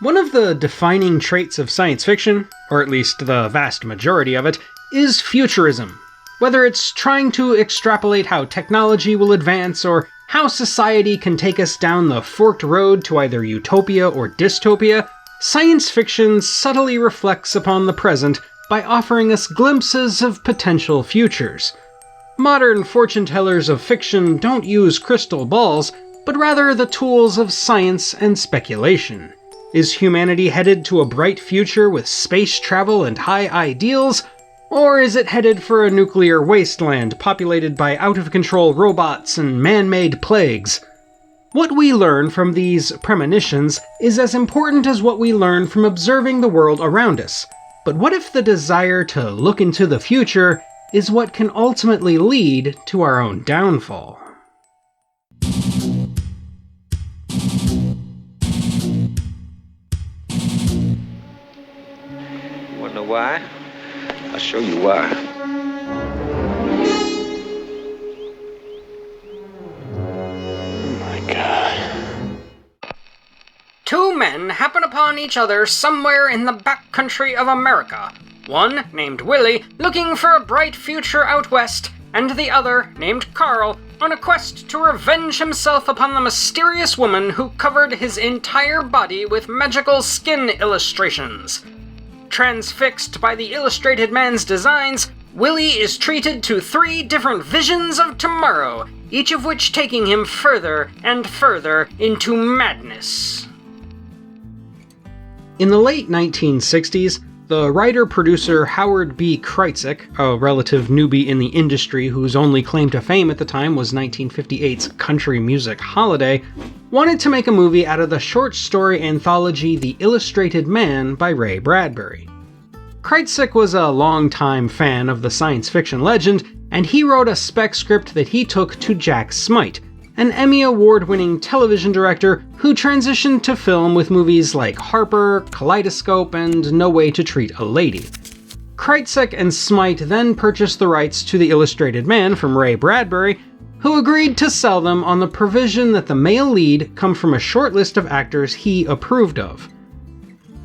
One of the defining traits of science fiction, or at least the vast majority of it, is futurism. Whether it's trying to extrapolate how technology will advance or how society can take us down the forked road to either utopia or dystopia, science fiction subtly reflects upon the present by offering us glimpses of potential futures. Modern fortune-tellers of fiction don't use crystal balls, but rather the tools of science and speculation. Is humanity headed to a bright future with space travel and high ideals? Or is it headed for a nuclear wasteland populated by out-of-control robots and man-made plagues? What we learn from these premonitions is as important as what we learn from observing the world around us. But what if the desire to look into the future is what can ultimately lead to our own downfall? Wanna know why? I'll show you why. Oh my God. Two men happen upon each other somewhere in the backcountry of America. One, named Willie, looking for a bright future out west, and the other, named Carl, on a quest to revenge himself upon the mysterious woman who covered his entire body with magical skin illustrations. Transfixed by the illustrated man's designs, Willie is treated to 3 different visions of tomorrow, each of which taking him further and further into madness. In the late 1960s, the writer-producer Howard B. Kreitzik, a relative newbie in the industry whose only claim to fame at the time was 1958's Country Music Holiday, wanted to make a movie out of the short story anthology The Illustrated Man by Ray Bradbury. Kreitzik was a longtime fan of the science fiction legend, and he wrote a spec script that he took to Jack Smite, an Emmy Award-winning television director who transitioned to film with movies like Harper, Kaleidoscope, and No Way to Treat a Lady. Kreitzik and Smite then purchased the rights to The Illustrated Man from Ray Bradbury, who agreed to sell them on the provision that the male lead come from a short list of actors he approved of.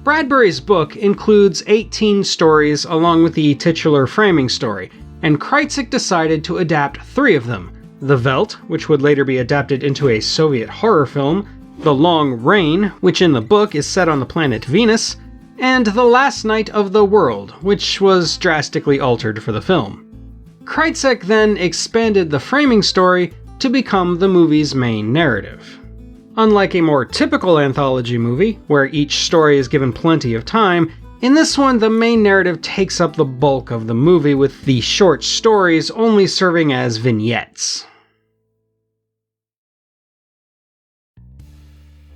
Bradbury's book includes 18 stories along with the titular framing story, and Kreitzik decided to adapt 3 of them: The Veldt, which would later be adapted into a Soviet horror film, The Long Reign, which in the book is set on the planet Venus, and The Last Night of the World, which was drastically altered for the film. Kreitzik then expanded the framing story to become the movie's main narrative. Unlike a more typical anthology movie, where each story is given plenty of time, in this one the main narrative takes up the bulk of the movie, with the short stories only serving as vignettes.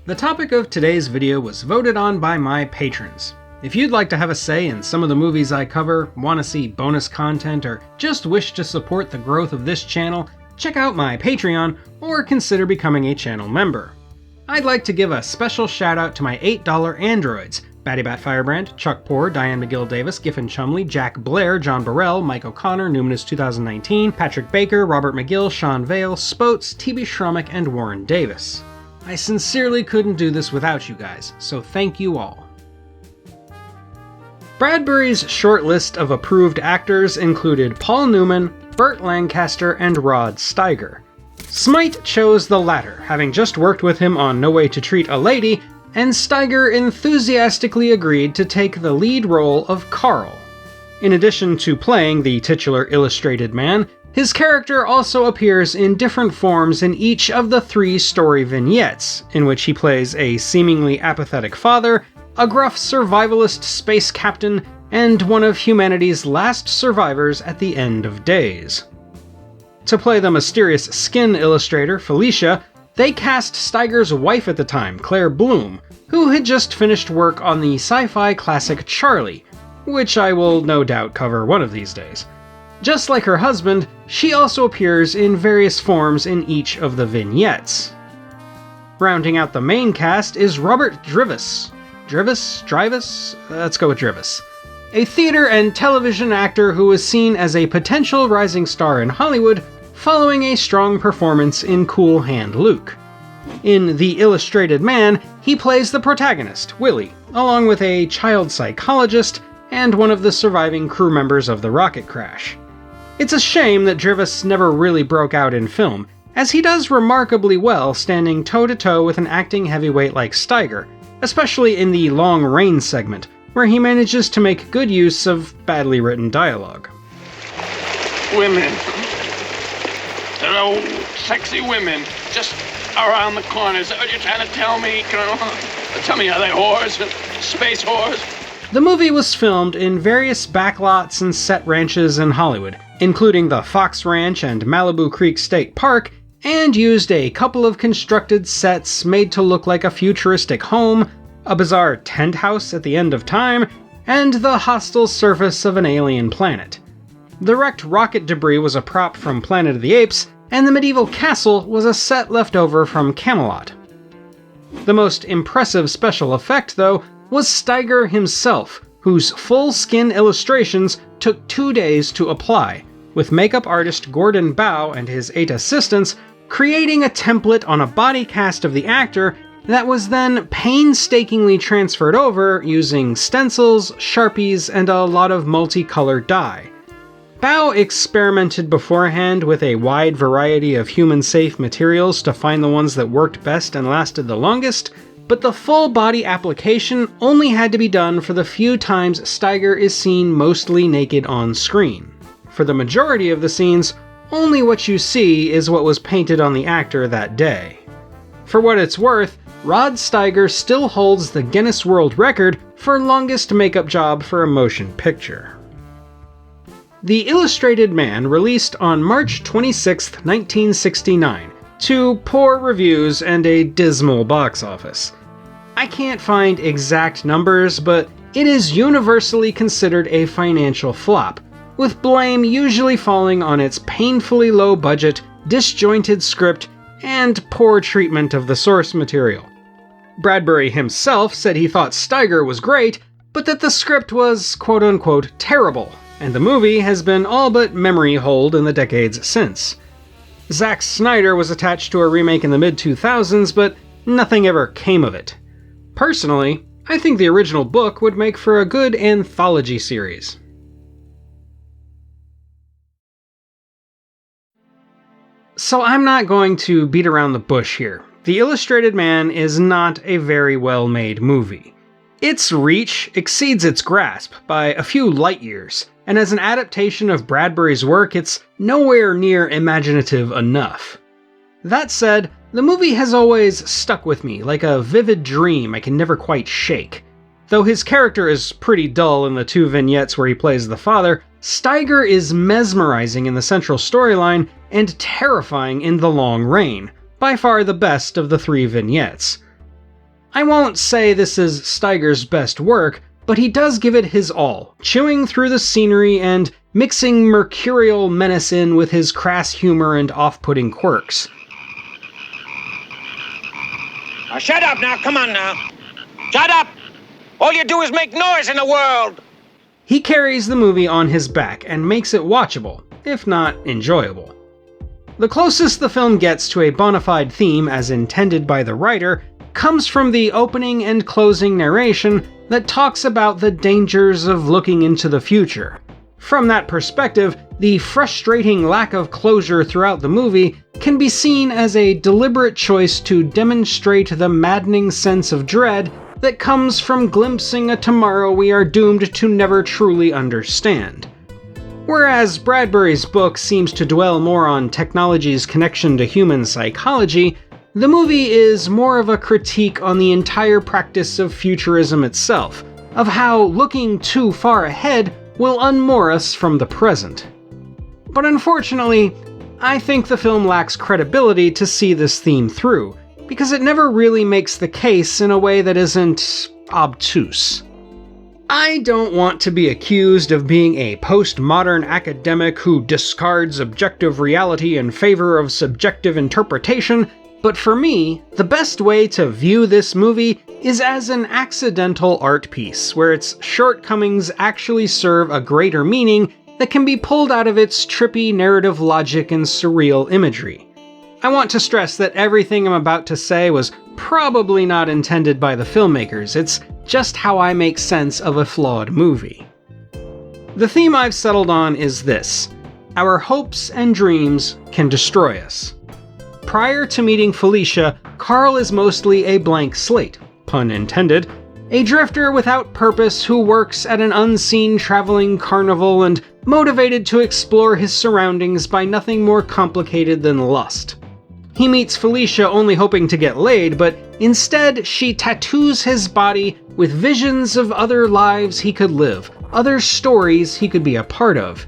The topic of today's video was voted on by my patrons. If you'd like to have a say in some of the movies I cover, want to see bonus content, or just wish to support the growth of this channel, check out my Patreon or consider becoming a channel member. I'd like to give a special shout out to my $8 androids: Batty Bat Firebrand, Chuck Poor, Diane McGill Davis, Giffen Chumley, Jack Blair, John Burrell, Mike O'Connor, Numinous 2019, Patrick Baker, Robert McGill, Sean Vale, Spoats, TB Shrumick, and Warren Davis. I sincerely couldn't do this without you guys, so thank you all. Bradbury's short list of approved actors included Paul Newman, Burt Lancaster, and Rod Steiger. Smite chose the latter, having just worked with him on No Way to Treat a Lady, and Steiger enthusiastically agreed to take the lead role of Carl. In addition to playing the titular Illustrated Man, his character also appears in different forms in each of the 3 story vignettes, in which he plays a seemingly apathetic father, a gruff survivalist space captain, and one of humanity's last survivors at the end of days. To play the mysterious skin illustrator, Felicia, they cast Steiger's wife at the time, Claire Bloom, who had just finished work on the sci-fi classic Charlie, which I will no doubt cover one of these days. Just like her husband, she also appears in various forms in each of the vignettes. Rounding out the main cast is Robert Drivas. Drivas? Let's go with Drivas. A theater and television actor who was seen as a potential rising star in Hollywood following a strong performance in Cool Hand Luke. In The Illustrated Man, he He plays the protagonist, Willie, along with a child psychologist and one of the surviving crew members of the rocket crash. It's a shame that Drivas never really broke out in film, as he does remarkably well standing toe-to-toe with an acting heavyweight like Steiger, especially in the Long Range segment, where he manages to make good use of badly written dialogue. Women. They're old, sexy women, just around the corner. Is that what you're trying to tell me, Colonel? Tell me, are they whores? Space whores? The movie was filmed in various backlots and set ranches in Hollywood, including the Fox Ranch and Malibu Creek State Park, and used a couple of constructed sets made to look like a futuristic home, a bizarre tent house at the end of time, and the hostile surface of an alien planet. The wrecked rocket debris was a prop from Planet of the Apes, and the medieval castle was a set left over from Camelot. The most impressive special effect, though, was Steiger himself, whose full-skin illustrations took 2 days to apply, with makeup artist Gordon Bow and his 8 assistants creating a template on a body cast of the actor that was then painstakingly transferred over using stencils, Sharpies, and a lot of multicolored dye. Bow experimented beforehand with a wide variety of human-safe materials to find the ones that worked best and lasted the longest, but the full body application only had to be done for the few times Steiger is seen mostly naked on screen. For the majority of the scenes, only what you see is what was painted on the actor that day. For what it's worth, Rod Steiger still holds the Guinness World Record for longest makeup job for a motion picture. The Illustrated Man released on March 26, 1969, to poor reviews and a dismal box office. I can't find exact numbers, but it is universally considered a financial flop, with blame usually falling on its painfully low budget, disjointed script, and poor treatment of the source material. Bradbury himself said he thought Steiger was great, but that the script was quote-unquote terrible, and the movie has been all but memory holed in the decades since. Zack Snyder was attached to a remake in the mid-2000s, but nothing ever came of it. Personally, I think the original book would make for a good anthology series. So I'm not going to beat around the bush here. The Illustrated Man is not a very well-made movie. Its reach exceeds its grasp by a few light years, and as an adaptation of Bradbury's work, it's nowhere near imaginative enough. That said, the movie has always stuck with me like a vivid dream I can never quite shake. Though his character is pretty dull in the 2 vignettes where he plays the father, Steiger is mesmerizing in the central storyline and terrifying in The Long Rain, by far the best of the 3 vignettes. I won't say this is Steiger's best work, but he does give it his all, chewing through the scenery and mixing mercurial menace in with his crass humor and off-putting quirks. Now shut up now, come on now. Shut up! All you do is make noise in the world! He carries the movie on his back and makes it watchable, if not enjoyable. The closest the film gets to a bona fide theme as intended by the writer comes from the opening and closing narration that talks about the dangers of looking into the future. From that perspective, the frustrating lack of closure throughout the movie can be seen as a deliberate choice to demonstrate the maddening sense of dread that comes from glimpsing a tomorrow we are doomed to never truly understand. Whereas Bradbury's book seems to dwell more on technology's connection to human psychology, the movie is more of a critique on the entire practice of futurism itself, of how looking too far ahead will unmoor us from the present. But unfortunately, I think the film lacks credibility to see this theme through, because it never really makes the case in a way that isn't obtuse. I don't want to be accused of being a postmodern academic who discards objective reality in favor of subjective interpretation, but for me, the best way to view this movie is as an accidental art piece, where its shortcomings actually serve a greater meaning that can be pulled out of its trippy narrative logic and surreal imagery. I want to stress that everything I'm about to say was probably not intended by the filmmakers. It's just how I make sense of a flawed movie. The theme I've settled on is this: our hopes and dreams can destroy us. Prior to meeting Felicia, Carl is mostly a blank slate, pun intended, a drifter without purpose who works at an unseen traveling carnival and motivated to explore his surroundings by nothing more complicated than lust. He meets Felicia only hoping to get laid, but instead she tattoos his body with visions of other lives he could live, other stories he could be a part of.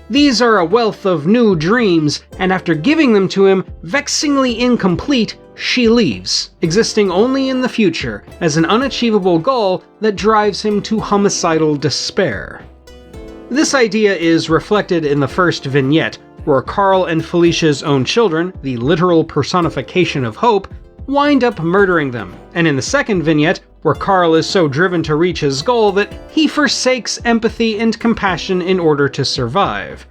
These are a wealth of new dreams, and after giving them to him, vexingly incomplete, she leaves, existing only in the future as an unachievable goal that drives him to homicidal despair. This idea is reflected in the first vignette, where Carl and Felicia's own children, the literal personification of hope, wind up murdering them, and in the second vignette, where Carl is so driven to reach his goal that he forsakes empathy and compassion in order to survive.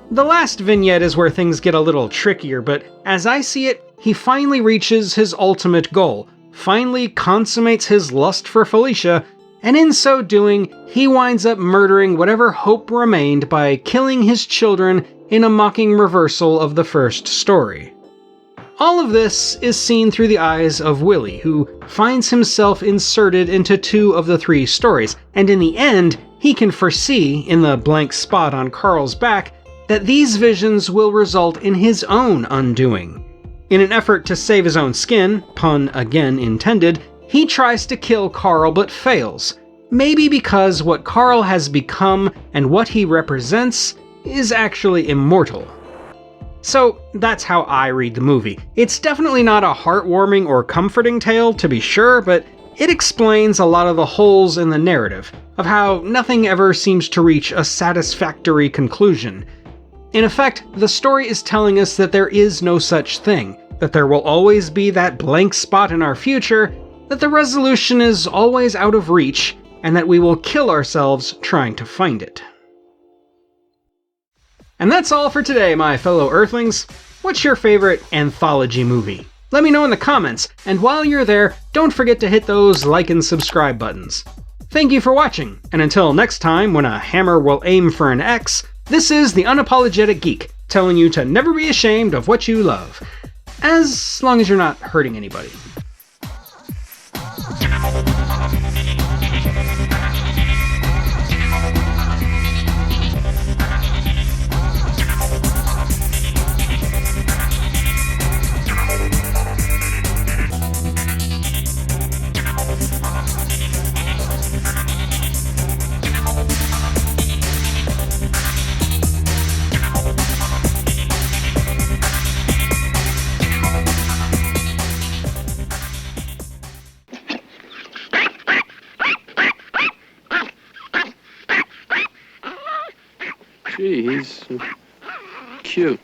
The last vignette is where things get a little trickier, but as I see it, he finally reaches his ultimate goal, finally consummates his lust for Felicia, and in so doing, he winds up murdering whatever hope remained by killing his children in a mocking reversal of the first story. All of this is seen through the eyes of Willie, who finds himself inserted into 2 of the 3 stories, and in the end, he can foresee, in the blank spot on Carl's back, that these visions will result in his own undoing. In an effort to save his own skin, pun again intended, he tries to kill Carl but fails, maybe because what Carl has become and what he represents is actually immortal. So that's how I read the movie. It's definitely not a heartwarming or comforting tale, to be sure, but it explains a lot of the holes in the narrative, of how nothing ever seems to reach a satisfactory conclusion. In effect, the story is telling us that there is no such thing, that there will always be that blank spot in our future, that the resolution is always out of reach, and that we will kill ourselves trying to find it. And that's all for today, my fellow Earthlings. What's your favorite anthology movie? Let me know in the comments, and while you're there, don't forget to hit those like and subscribe buttons. Thank you for watching, and until next time when a hammer will aim for an X, this is the Unapologetic Geek, telling you to never be ashamed of what you love. As long as you're not hurting anybody. Gee, he's cute.